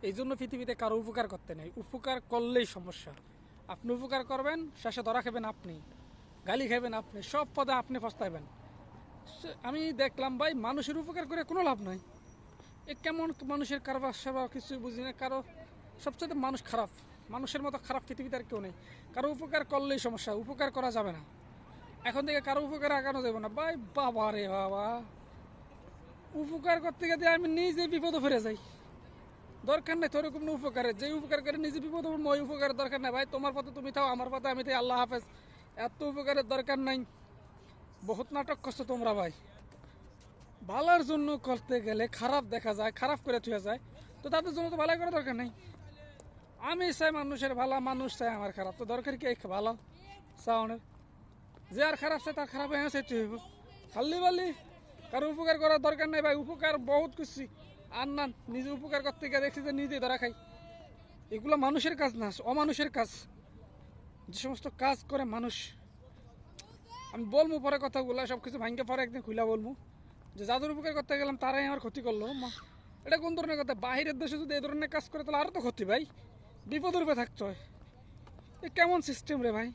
এই জন্য পৃথিবীতে কারো উপকার করতে নেই, উপকার করলেই সমস্যা। আপনি উপকার করবেন, শেষে ধরা খাবেন আপনি, গালি খাবেন আপনি, সব পদে আপনি পস্তাইবেন। আমি দেখলাম ভাই, মানুষের উপকার করে কোনো লাভ নাই। এ কেমন মানুষের কারবার সারবার কিছুই বুঝি না। কারো সবচেয়ে মানুষ খারাপ, মানুষের মতো খারাপ পৃথিবীতে আর কেউ নেই। কারো উপকার করলেই সমস্যা, উপকার করা যাবে না। এখন থেকে কারো উপকার আগানো যাবে না ভাই। বাবা রে বাবা, উপকার করতে গিয়ে আমি নিজে বিপদে ফিরে যাই। দরকার নেই তোর কোনো উপকারের, যে উপকার করে নিজে বিপদ হবো, ওই উপকারের দরকার নেই ভাই। তোমার পথে তুমি থাও, আমার পথে আমি তাই, আল্লাহ হাফেজ। এত উপকারের দরকার নাই। বহুত নাটক করছো তোমরা ভাই। ভালোর জন্য করতে গেলে খারাপ দেখা যায়, খারাপ করে থুয়ে যায়, তো তাদের জন্য তো ভালো করার দরকার নেই। আমি চাই মানুষের ভালো, মানুষ চাই আমার খারাপ, তো দরকার কি এই ভালো চাওয়ানোর? যে আর খারাপ চাই তার খারাপ হয়ে চাইতে হইব। খালি বালি কারো উপকার করার দরকার নেই ভাই। উপকার বহুত করছি, আর না নিজে উপকার করতে গিয়ে দেখছি যে নিজে ধরা খাই। এগুলো মানুষের কাজ না, অমানুষের কাজ। যে সমস্ত কাজ করে মানুষ, আমি বলবো পরে কথাগুলো, সব কিছু ভাঙ্গে পরে একদিন খুলে বলবো যে যাদের উপকার করতে গেলাম তারাই আমার ক্ষতি করলো। এটা কোন ধরনের কথা? বাহিরের দেশে যদি এই ধরনের কাজ করে তাহলে আরও তো ক্ষতি ভাই, বিপদের রূপে থাকতে হয়। এ কেমন সিস্টেম রে ভাই?